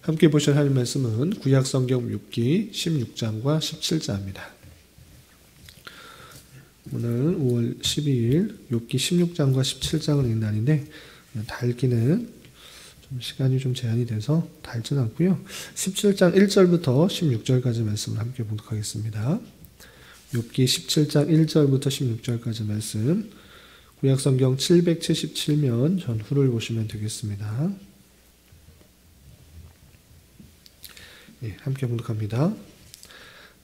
함께 보실 하나님 말씀은 구약성경 욥기 16장과 17장입니다. 오늘 5월 12일 욥기 16장과 17장을 읽는 날인데 다 읽기는 좀 시간이 좀 제한이 돼서 다 읽진 않고요. 17장 1절부터 16절까지 말씀을 함께 보도록 하겠습니다. 욥기 17장 1절부터 16절까지 말씀, 구약성경 777면 전후를 보시면 되겠습니다. 함께 봉독합니다.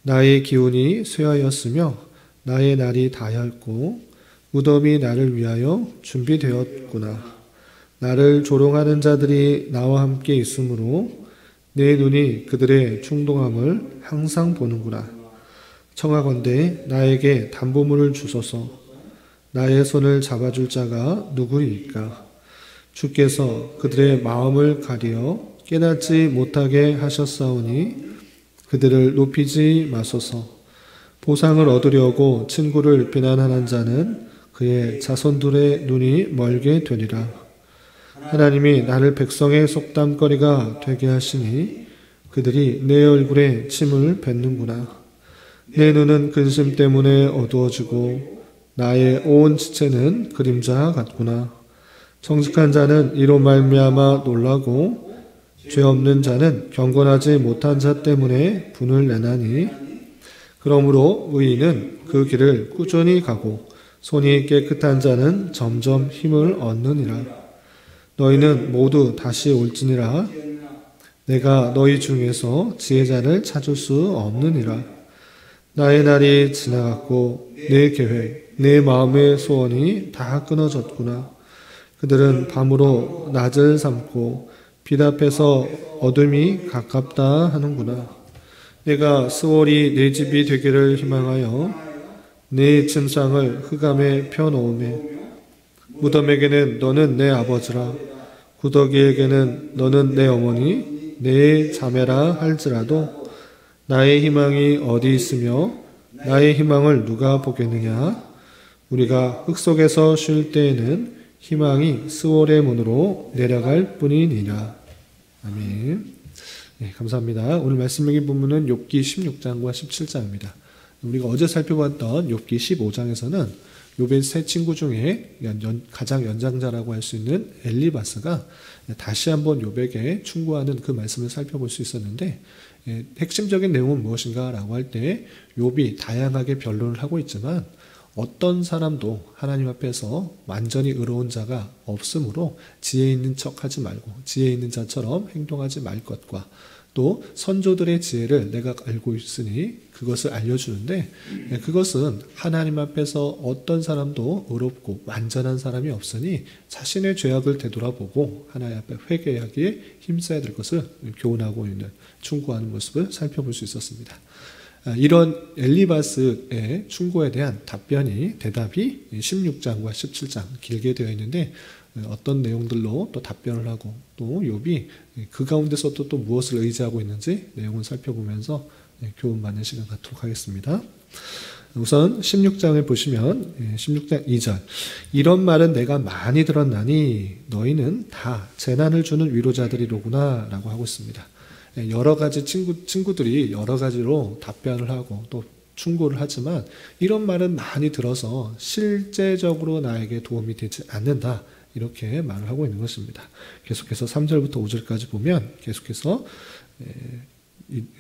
나의 기운이 쇠하였으며 나의 날이 다하였고 무덤이 나를 위하여 준비되었구나. 나를 조롱하는 자들이 나와 함께 있으므로 내 눈이 그들의 충동함을 항상 보는구나. 청하건대 나에게 담보물을 주소서. 나의 손을 잡아줄 자가 누구이까? 주께서 그들의 마음을 가리어 깨닫지 못하게 하셨사오니 그들을 높이지 마소서. 보상을 얻으려고 친구를 비난하는 자는 그의 자손들의 눈이 멀게 되리라. 하나님이 나를 백성의 속담거리가 되게 하시니 그들이 내 얼굴에 침을 뱉는구나. 내 눈은 근심 때문에 어두워지고 나의 온 지체는 그림자 같구나. 정직한 자는 이로 말미암아 놀라고 죄 없는 자는 경건하지 못한 자 때문에 분을 내나니 그러므로 의인은 그 길을 꾸준히 가고 손이 깨끗한 자는 점점 힘을 얻느니라. 너희는 모두 다시 올지니라. 내가 너희 중에서 지혜자를 찾을 수 없느니라. 나의 날이 지나갔고 내 계획, 내 마음의 소원이 다 끊어졌구나. 그들은 밤으로 낮을 삼고 빛 앞에서 어둠이 가깝다 하는구나. 내가 스월이 내 집이 되기를 희망하여 내 침상을 흑암에 펴놓으며 무덤에게는 너는 내 아버지라 구더기에게는 너는 내 어머니 내 자매라 할지라도 나의 희망이 어디 있으며 나의 희망을 누가 보겠느냐. 우리가 흙 속에서 쉴 때에는 희망이 스월의 문으로 내려갈 뿐이니라. 아멘. 네, 감사합니다. 오늘 말씀 읽은 부분은 욥기 16장과 17장입니다. 우리가 어제 살펴봤던 욥기 15장에서는 욥의 세 친구 중에 가장 연장자라고 할 수 있는 엘리바스가 다시 한번 욥에게 충고하는 그 말씀을 살펴볼 수 있었는데, 핵심적인 내용은 무엇인가 라고 할 때 욥이 다양하게 변론을 하고 있지만 어떤 사람도 하나님 앞에서 완전히 의로운 자가 없으므로 지혜 있는 척하지 말고 지혜 있는 자처럼 행동하지 말 것과 또 선조들의 지혜를 내가 알고 있으니 그것을 알려주는데, 그것은 하나님 앞에서 어떤 사람도 의롭고 완전한 사람이 없으니 자신의 죄악을 되돌아보고 하나님 앞에 회개하기에 힘써야 될 것을 교훈하고 있는, 충고하는 모습을 살펴볼 수 있었습니다. 이런 엘리바스의 충고에 대한 대답이 16장과 17장 길게 되어 있는데 어떤 내용들로 또 답변을 하고 또 욥이 그 가운데서도 또 무엇을 의지하고 있는지 내용을 살펴보면서 교훈받는 시간 갖도록 하겠습니다. 우선 16장을 보시면 16장 2절, 이런 말은 내가 많이 들었나니 너희는 다 재난을 주는 위로자들이로구나 라고 하고 있습니다. 여러 가지 친구들이 여러 가지로 답변을 하고 또 충고를 하지만 이런 말은 많이 들어서 실제적으로 나에게 도움이 되지 않는다, 이렇게 말을 하고 있는 것입니다. 계속해서 3절부터 5절까지 보면 계속해서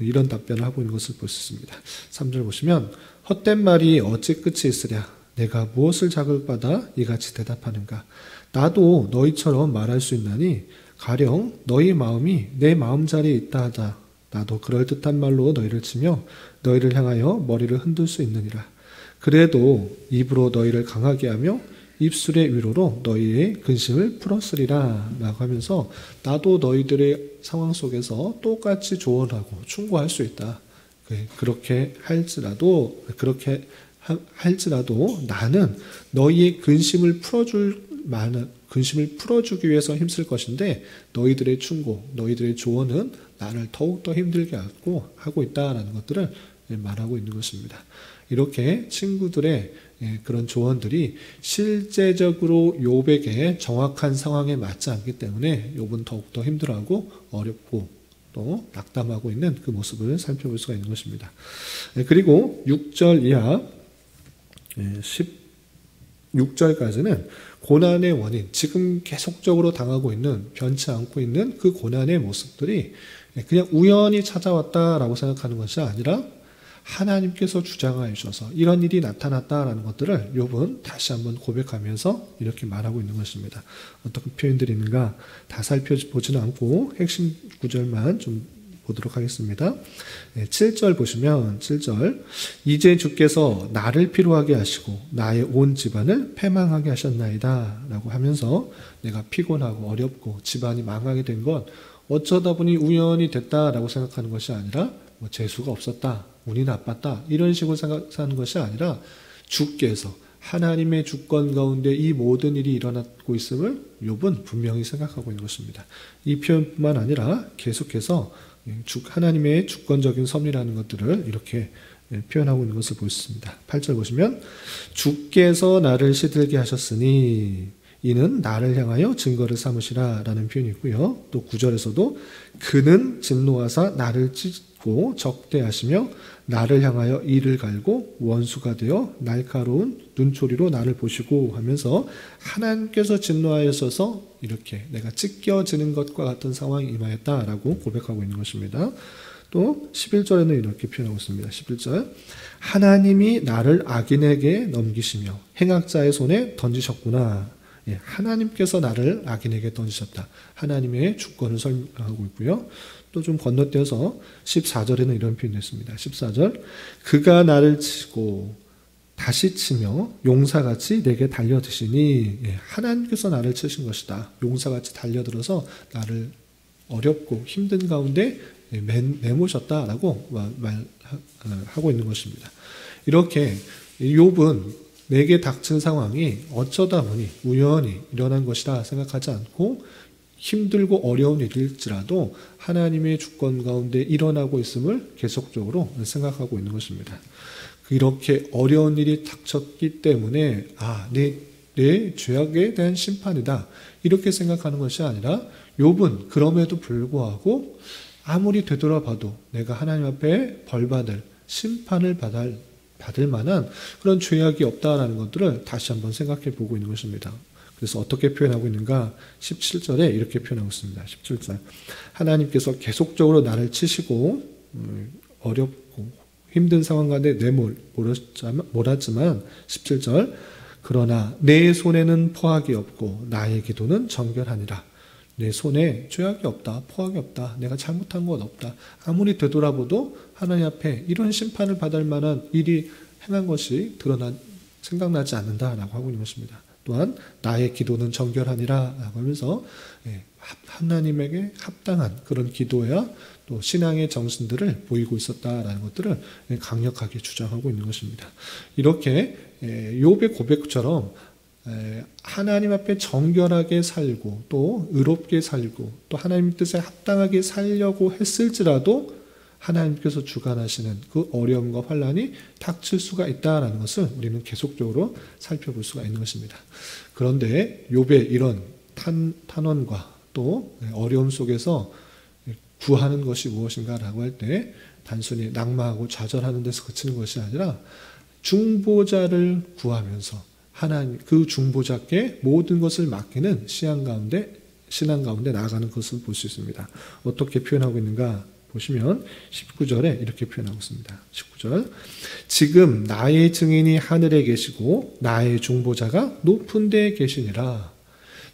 이런 답변을 하고 있는 것을 볼 수 있습니다. 3절 보시면 헛된 말이 어찌 끝이 있으랴. 내가 무엇을 자극받아 이같이 대답하는가. 나도 너희처럼 말할 수 있나니 가령 너희 마음이 내 마음자리에 있다 하다. 나도 그럴듯한 말로 너희를 치며 너희를 향하여 머리를 흔들 수 있느니라. 그래도 입으로 너희를 강하게 하며 입술의 위로로 너희의 근심을 풀었으리라 라고 하면서 나도 너희들의 상황 속에서 똑같이 조언하고 충고할 수 있다. 그렇게 할지라도 나는 너희의 근심을 풀어주기 위해서 힘쓸 것인데 너희들의 충고, 너희들의 조언은 나를 더욱더 힘들게 하고 있다라는 것들을 말하고 있는 것입니다. 이렇게 친구들의 그런 조언들이 실제적으로 욥에게 정확한 상황에 맞지 않기 때문에 욥은 더욱더 힘들어하고 어렵고 또 낙담하고 있는 그 모습을 살펴볼 수가 있는 것입니다. 그리고 6절 이하 16절까지는 고난의 원인, 지금 계속적으로 당하고 있는, 변치 않고 있는 그 고난의 모습들이 그냥 우연히 찾아왔다라고 생각하는 것이 아니라 하나님께서 주장하여 주셔서 이런 일이 나타났다라는 것들을 욥은 다시 한번 고백하면서 이렇게 말하고 있는 것입니다. 어떤 표현들이 있는가 다 살펴보지는 않고 핵심 구절만 좀 보도록 하겠습니다. 7절 보시면 7절 이제 주께서 나를 피로하게 하시고 나의 온 집안을 패망하게 하셨나이다 라고 하면서 내가 피곤하고 어렵고 집안이 망하게 된 것 어쩌다 보니 우연히 됐다라고 생각하는 것이 아니라 뭐 재수가 없었다, 운이 나빴다 이런 식으로 생각하는 것이 아니라 주께서 하나님의 주권 가운데 이 모든 일이 일어나고 있음을 욥은 분명히 생각하고 있는 것입니다. 이 표현뿐만 아니라 계속해서 하나님의 주권적인 섭리라는 것들을 이렇게 표현하고 있는 것을 볼 수 있습니다. 8절 보시면 주께서 나를 시들게 하셨으니 이는 나를 향하여 증거를 삼으시라 라는 표현이 있고요. 또 9절에서도 그는 진노하사 나를 찢고 적대하시며 나를 향하여 이를 갈고 원수가 되어 날카로운 눈초리로 나를 보시고 하면서 하나님께서 진노하여서 이렇게 내가 찢겨지는 것과 같은 상황이 임하였다라고 고백하고 있는 것입니다. 또 11절에는 이렇게 표현하고 있습니다. 11절 하나님이 나를 악인에게 넘기시며 행악자의 손에 던지셨구나. 하나님께서 나를 악인에게 던지셨다. 하나님의 주권을 설명하고 있고요. 또 좀 건너뛰어서 14절에는 이런 표현이 있습니다. 14절 그가 나를 치고 다시 치며 용사같이 내게 달려드시니 하나님께서 나를 치신 것이다. 용사같이 달려들어서 나를 어렵고 힘든 가운데 내모셨다라고 말하고 있는 것입니다. 이렇게 욥은 내게 닥친 상황이 어쩌다 보니 우연히 일어난 것이다 생각하지 않고 힘들고 어려운 일일지라도 하나님의 주권 가운데 일어나고 있음을 계속적으로 생각하고 있는 것입니다. 이렇게 어려운 일이 닥쳤기 때문에 내 죄악에 대한 심판이다 이렇게 생각하는 것이 아니라 욥은 그럼에도 불구하고 아무리 되돌아봐도 내가 하나님 앞에 벌받을 심판을 받을 만한 그런 죄악이 없다라는 것들을 다시 한번 생각해 보고 있는 것입니다. 그래서 어떻게 표현하고 있는가? 17절에 이렇게 표현하고 있습니다. 17절 하나님께서 계속적으로 나를 치시고 어렵고 힘든 상황 가운데 몰았지만 17절 그러나 내 손에는 포악이 없고 나의 기도는 정결하니라. 내 손에 죄악이 없다, 포악이 없다, 내가 잘못한 것 없다. 아무리 되돌아봐도 하나님 앞에 이런 심판을 받을 만한 일이 행한 것이 생각나지 않는다라고 하고 있는 것입니다. 또한 나의 기도는 정결하니라 라고 하면서 하나님에게 합당한 그런 기도야 또 신앙의 정신들을 보이고 있었다라는 것들을 강력하게 주장하고 있는 것입니다. 이렇게 욥의 고백처럼 하나님 앞에 정결하게 살고 또 의롭게 살고 또 하나님 뜻에 합당하게 살려고 했을지라도 하나님께서 주관하시는 그 어려움과 환난이 닥칠 수가 있다는 것을 우리는 계속적으로 살펴볼 수가 있는 것입니다. 그런데 욥의 이런 탄원과 또 어려움 속에서 구하는 것이 무엇인가라고 할 때 단순히 낙마하고 좌절하는 데서 그치는 것이 아니라 중보자를 구하면서 하나님 그 중보자께 모든 것을 맡기는 신앙 가운데 나아가는 것을 볼 수 있습니다. 어떻게 표현하고 있는가 보시면 19절에 이렇게 표현하고 있습니다. 19절 지금 나의 증인이 하늘에 계시고 나의 중보자가 높은 데에 계시니라.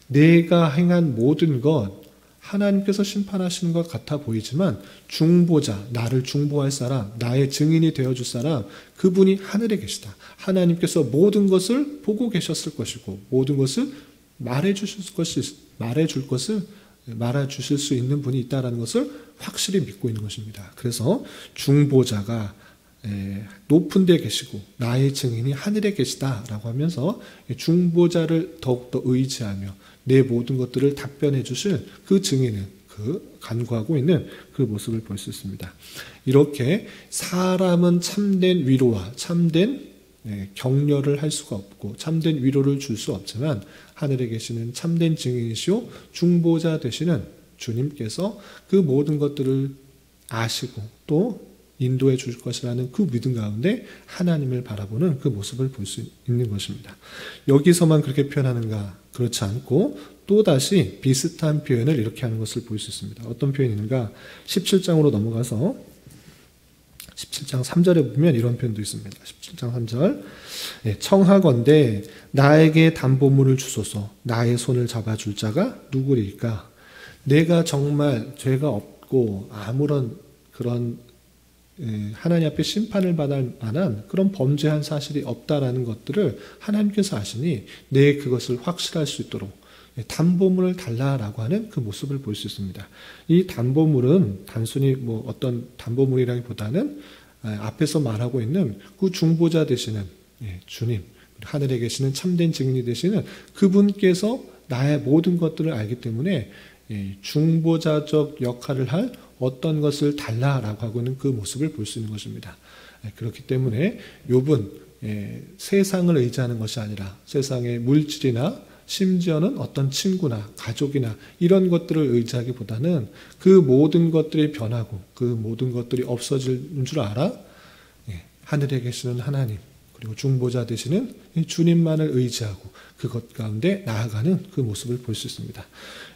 내가 행한 모든 것 하나님께서 심판하시는 것 같아 보이지만 중보자, 나를 중보할 사람, 나의 증인이 되어줄 사람 그분이 하늘에 계시다. 하나님께서 모든 것을 보고 계셨을 것이고 모든 것을 말해줄 수 있는 분이 있다는 것을 확실히 믿고 있는 것입니다. 그래서 중보자가 높은 데 계시고 나의 증인이 하늘에 계시다라고 하면서 중보자를 더욱더 의지하며 내 모든 것들을 답변해 주실 그 증인은 간구하고 있는 그 모습을 볼 수 있습니다. 이렇게 사람은 참된 위로와 참된 격려를 할 수가 없고 참된 위로를 줄 수 없지만 하늘에 계시는 참된 증인이시오 중보자 되시는 주님께서 그 모든 것들을 아시고 또 인도해 줄 것이라는 그 믿음 가운데 하나님을 바라보는 그 모습을 볼 수 있는 것입니다. 여기서만 그렇게 표현하는가? 그렇지 않고 또다시 비슷한 표현을 이렇게 하는 것을 볼 수 있습니다. 어떤 표현이 있는가? 17장으로 넘어가서 17장 3절에 보면 이런 표현도 있습니다. 17장 3절 청하건대 나에게 담보물을 주소서. 나의 손을 잡아줄 자가 누구리까? 내가 정말 죄가 없고 아무런 그런 하나님 앞에 심판을 받을 만한 그런 범죄한 사실이 없다라는 것들을 하나님께서 아시니 내 그것을 확실할 수 있도록 담보물을 달라라고 하는 그 모습을 볼 수 있습니다. 이 담보물은 단순히 뭐 어떤 담보물이라기보다는 앞에서 말하고 있는 그 중보자 되시는 주님, 하늘에 계시는 참된 증인이 되시는 그분께서 나의 모든 것들을 알기 때문에 중보자적 역할을 할 어떤 것을 달라라고 하고 있는 그 모습을 볼 수 있는 것입니다. 그렇기 때문에 욥은 세상을 의지하는 것이 아니라 세상의 물질이나 심지어는 어떤 친구나 가족이나 이런 것들을 의지하기보다는 그 모든 것들이 변하고 그 모든 것들이 없어지는 줄 알아 하늘에 계시는 하나님 그리고 중보자 되시는 주님만을 의지하고 그것 가운데 나아가는 그 모습을 볼 수 있습니다.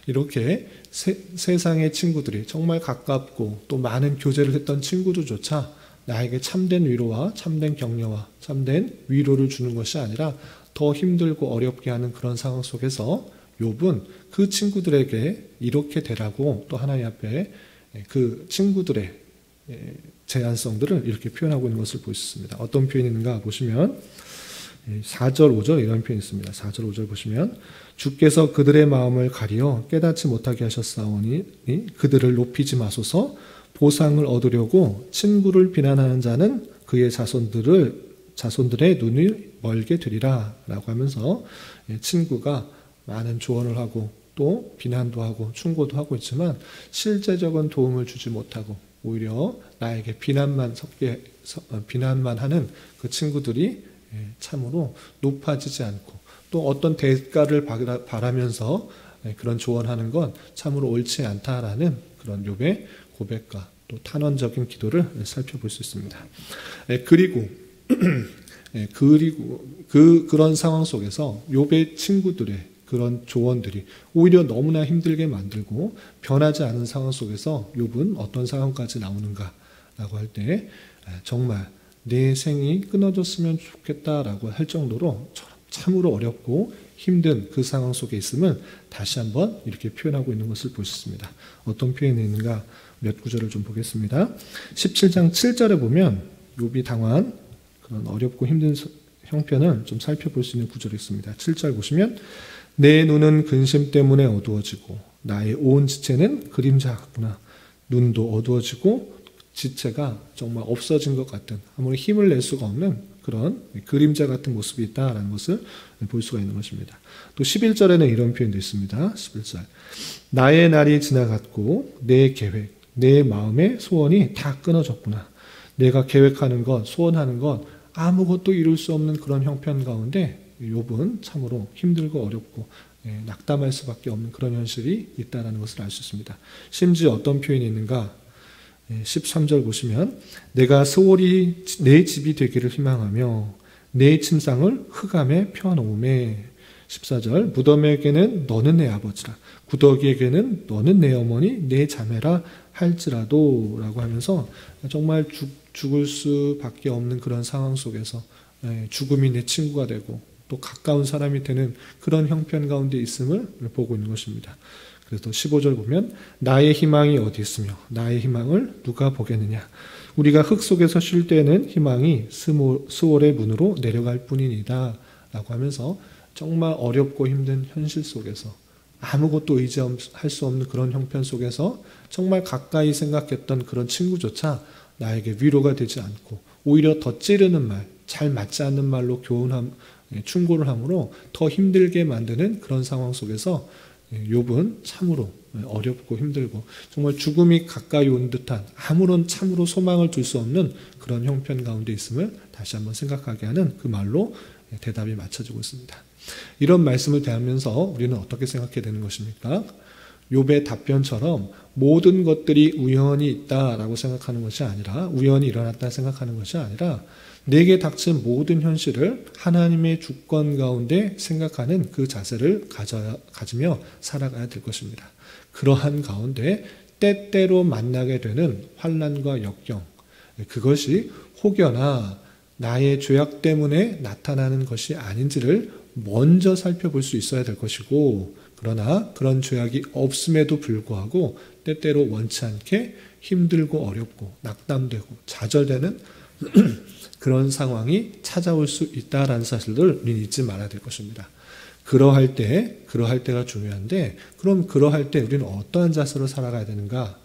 이렇게 세상의 친구들이 정말 가깝고 또 많은 교제를 했던 친구들조차 나에게 참된 위로와 참된 격려와 참된 위로를 주는 것이 아니라 더 힘들고 어렵게 하는 그런 상황 속에서 욥은 그 친구들에게 이렇게 되라고 또 하나님 앞에 그 친구들의 제안성들을 이렇게 표현하고 있는 것을 볼 수 있습니다. 어떤 표현이 있는가 보시면 4절 5절 이런 표현이 있습니다. 4절 5절 보시면 주께서 그들의 마음을 가리어 깨닫지 못하게 하셨사오니 그들을 높이지 마소서. 보상을 얻으려고 친구를 비난하는 자는 그의 자손들의 눈을 멀게 되리라 라고 하면서 친구가 많은 조언을 하고 또 비난도 하고 충고도 하고 있지만 실제적인 도움을 주지 못하고 오히려 나에게 비난만 하는 그 친구들이 참으로 높아지지 않고 또 어떤 대가를 바라면서 그런 조언하는 건 참으로 옳지 않다라는 그런 욥의 고백과 또 탄원적인 기도를 살펴볼 수 있습니다. 그리고 그런 상황 속에서 욥의 친구들의 그런 조언들이 오히려 너무나 힘들게 만들고 변하지 않은 상황 속에서 욥은 어떤 상황까지 나오는가라고 할 때 정말 내 생이 끊어졌으면 좋겠다라고 할 정도로 참으로 어렵고 힘든 그 상황 속에 있음을 다시 한번 이렇게 표현하고 있는 것을 볼 수 있습니다. 어떤 표현이 있는가 몇 구절을 좀 보겠습니다. 17장 7절에 보면 욥이 당한 그런 어렵고 힘든 형편을 좀 살펴볼 수 있는 구절이 있습니다. 7절 보시면 내 눈은 근심 때문에 어두워지고 나의 온 지체는 그림자 같구나. 눈도 어두워지고 지체가 정말 없어진 것 같은 아무리 힘을 낼 수가 없는 그런 그림자 같은 모습이 있다라는 것을 볼 수가 있는 것입니다. 또 11절에는 이런 표현도 있습니다. 11절 나의 날이 지나갔고 내 계획, 내 마음의 소원이 다 끊어졌구나. 내가 계획하는 것, 소원하는 것 아무것도 이룰 수 없는 그런 형편 가운데 욥은 참으로 힘들고 어렵고 낙담할 수밖에 없는 그런 현실이 있다는 것을 알 수 있습니다. 심지어 어떤 표현이 있는가 13절 보시면 내가 소홀히 내 집이 되기를 희망하며 내 침상을 흑암에 펴놓음에 14절 무덤에게는 너는 내 아버지라 구더기에게는 너는 내 어머니 내 자매라 할지라도 라고 하면서 정말 죽을 수밖에 없는 그런 상황 속에서 죽음이 내 친구가 되고 또 가까운 사람이 되는 그런 형편 가운데 있음을 보고 있는 것입니다. 그래서 15절 보면 나의 희망이 어디 있으며 나의 희망을 누가 보겠느냐. 우리가 흙 속에서 쉴 때에는 희망이 스올의 문으로 내려갈 뿐이니다 라고 하면서 정말 어렵고 힘든 현실 속에서 아무것도 의지할 수 없는 그런 형편 속에서 정말 가까이 생각했던 그런 친구조차 나에게 위로가 되지 않고 오히려 더 찌르는 말, 잘 맞지 않는 말로 충고를 함으로 더 힘들게 만드는 그런 상황 속에서 욥은 참으로 어렵고 힘들고 정말 죽음이 가까이 온 듯한 아무런 참으로 소망을 둘 수 없는 그런 형편 가운데 있음을 다시 한번 생각하게 하는 그 말로 대답이 맞춰지고 있습니다. 이런 말씀을 대하면서 우리는 어떻게 생각해야 되는 것입니까? 욥의 답변처럼 모든 것들이 우연히 있다라고 생각하는 것이 아니라, 우연히 일어났다 생각하는 것이 아니라, 내게 닥친 모든 현실을 하나님의 주권 가운데 생각하는 그 자세를 가지며 살아가야 될 것입니다. 그러한 가운데 때때로 만나게 되는 환난과 역경, 그것이 혹여나 나의 죄악 때문에 나타나는 것이 아닌지를 먼저 살펴볼 수 있어야 될 것이고, 그러나 그런 죄악이 없음에도 불구하고 때때로 원치 않게 힘들고 어렵고 낙담되고 좌절되는 그런 상황이 찾아올 수 있다라는 사실을 우리는 잊지 말아야 될 것입니다. 그러할 때가 중요한데, 그럼 그러할 때 우리는 어떠한 자세로 살아가야 되는가?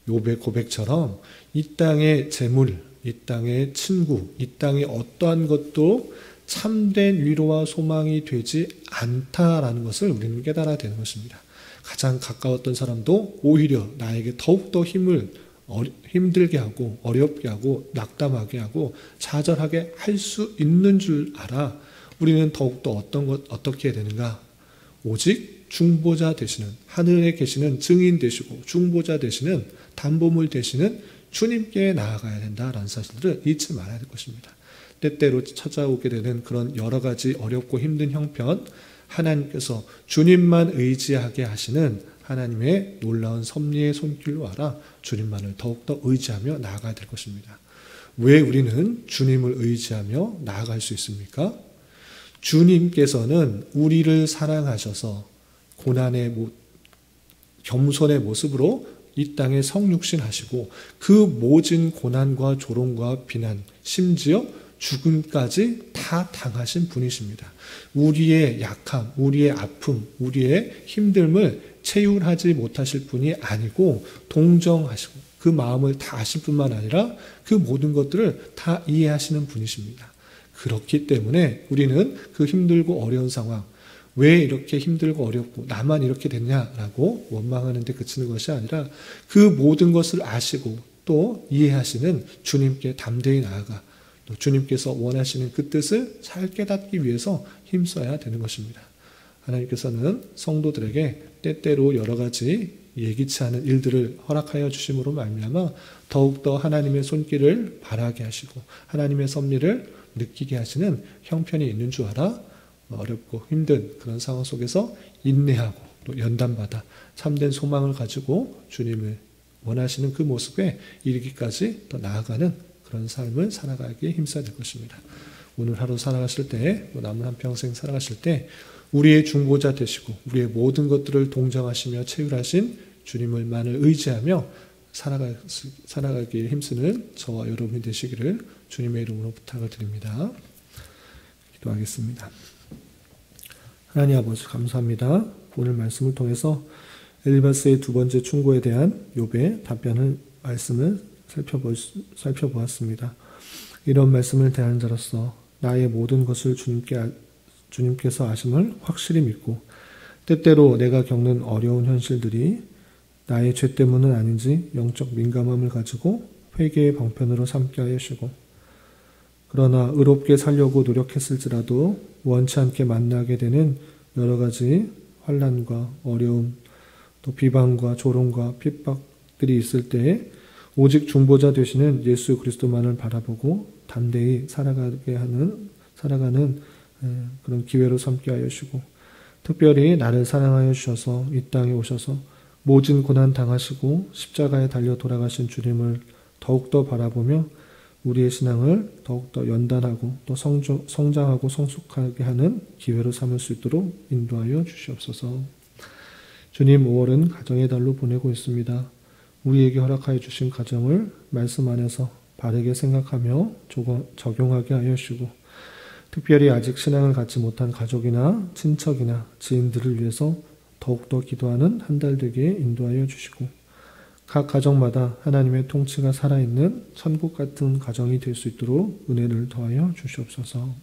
욥의 고백처럼 이 땅의 재물, 이 땅의 친구, 이 땅의 어떠한 것도 참된 위로와 소망이 되지 않다라는 것을 우리는 깨달아야 되는 것입니다. 가장 가까웠던 사람도 오히려 나에게 더욱더 힘들게 하고 어렵게 하고 낙담하게 하고 좌절하게 할 수 있는 줄 알아 우리는 더욱더 어떻게 해야 되는가? 오직 중보자 되시는, 하늘에 계시는 증인 되시고 중보자 되시는, 담보물 되시는 주님께 나아가야 된다라는 사실을 잊지 말아야 될 것입니다. 때때로 찾아오게 되는 그런 여러 가지 어렵고 힘든 형편, 하나님께서 주님만 의지하게 하시는 하나님의 놀라운 섭리의 손길로 알아 주님만을 더욱더 의지하며 나아가야 될 것입니다. 왜 우리는 주님을 의지하며 나아갈 수 있습니까? 주님께서는 우리를 사랑하셔서 고난의 겸손의 모습으로 이 땅에 성육신하시고 그 모진 고난과 조롱과 비난, 심지어 죽음까지 다 당하신 분이십니다. 우리의 약함, 우리의 아픔, 우리의 힘듦을 체휼하지 못하실 분이 아니고 동정하시고 그 마음을 다 아실 뿐만 아니라 그 모든 것들을 다 이해하시는 분이십니다. 그렇기 때문에 우리는 그 힘들고 어려운 상황, 왜 이렇게 힘들고 어렵고 나만 이렇게 됐냐라고 원망하는 데 그치는 것이 아니라 그 모든 것을 아시고 또 이해하시는 주님께 담대히 나아가 또 주님께서 원하시는 그 뜻을 잘 깨닫기 위해서 힘써야 되는 것입니다. 하나님께서는 성도들에게 때때로 여러 가지 예기치 않은 일들을 허락하여 주심으로 말미암아 더욱더 하나님의 손길을 바라게 하시고 하나님의 섭리를 느끼게 하시는 형편이 있는 줄 알아 어렵고 힘든 그런 상황 속에서 인내하고 또 연단받아 참된 소망을 가지고 주님을 원하시는 그 모습에 이르기까지 더 나아가는 그런 삶을 살아가기에 힘써야 될 것입니다. 오늘 하루 살아가실 때, 남은 한평생 살아가실 때 우리의 중보자 되시고 우리의 모든 것들을 동정하시며 체휼하신 주님을만을 의지하며 살아가기에 힘쓰는 저와 여러분이 되시기를 주님의 이름으로 부탁을 드립니다. 기도하겠습니다. 하나님 아버지 감사합니다. 오늘 말씀을 통해서 엘리바스의 두 번째 충고에 대한 욥의 말씀을 살펴보았습니다. 이런 말씀을 대하는 자로서 나의 모든 것을 주님께서 아심을 확실히 믿고 때때로 내가 겪는 어려운 현실들이 나의 죄 때문은 아닌지 영적 민감함을 가지고 회개의 방편으로 삼게 하여 주시고 그러나 의롭게 살려고 노력했을지라도 원치 않게 만나게 되는 여러 가지 환난과 어려움 또 비방과 조롱과 핍박들이 있을 때에 오직 중보자 되시는 예수 그리스도만을 바라보고 담대히 살아가는 그런 기회로 삼게 하여 주시고 특별히 나를 사랑하여 주셔서 이 땅에 오셔서 모진 고난 당하시고 십자가에 달려 돌아가신 주님을 더욱더 바라보며 우리의 신앙을 더욱더 연단하고 또 성장하고 성숙하게 하는 기회로 삼을 수 있도록 인도하여 주시옵소서. 주님 5월은 가정의 달로 보내고 있습니다. 우리에게 허락하여 주신 가정을 말씀 안에서 바르게 생각하며 적용하게 하여 주시고 특별히 아직 신앙을 갖지 못한 가족이나 친척이나 지인들을 위해서 더욱더 기도하는 한 달 되게 인도하여 주시고 각 가정마다 하나님의 통치가 살아있는 천국 같은 가정이 될 수 있도록 은혜를 더하여 주시옵소서.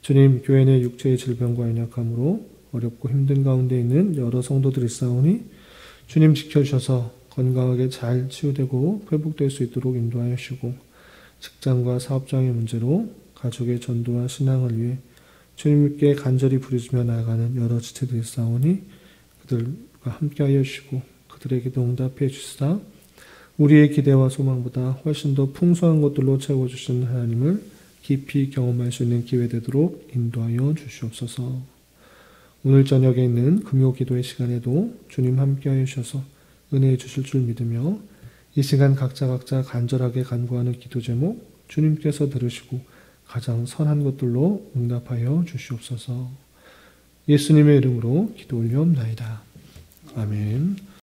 주님, 교회 내 육체의 질병과 연약함으로 어렵고 힘든 가운데 있는 여러 성도들이 있사오니 주님 지켜주셔서 건강하게 잘 치유되고 회복될 수 있도록 인도하여 주시고 직장과 사업장의 문제로 가족의 전도와 신앙을 위해 주님께 간절히 부르짖며 나아가는 여러 지체들이 있사오니 함께하여 주시고 그들에게도 응답해 주시사 우리의 기대와 소망보다 훨씬 더 풍성한 것들로 채워주시는 하나님을 깊이 경험할 수 있는 기회 되도록 인도하여 주시옵소서. 오늘 저녁에 있는 금요 기도의 시간에도 주님 함께하여 주셔서 은혜해 주실 줄 믿으며 이 시간 각자 간절하게 간구하는 기도 제목 주님께서 들으시고 가장 선한 것들로 응답하여 주시옵소서. 예수님의 이름으로 기도 올리옵나이다. 아멘.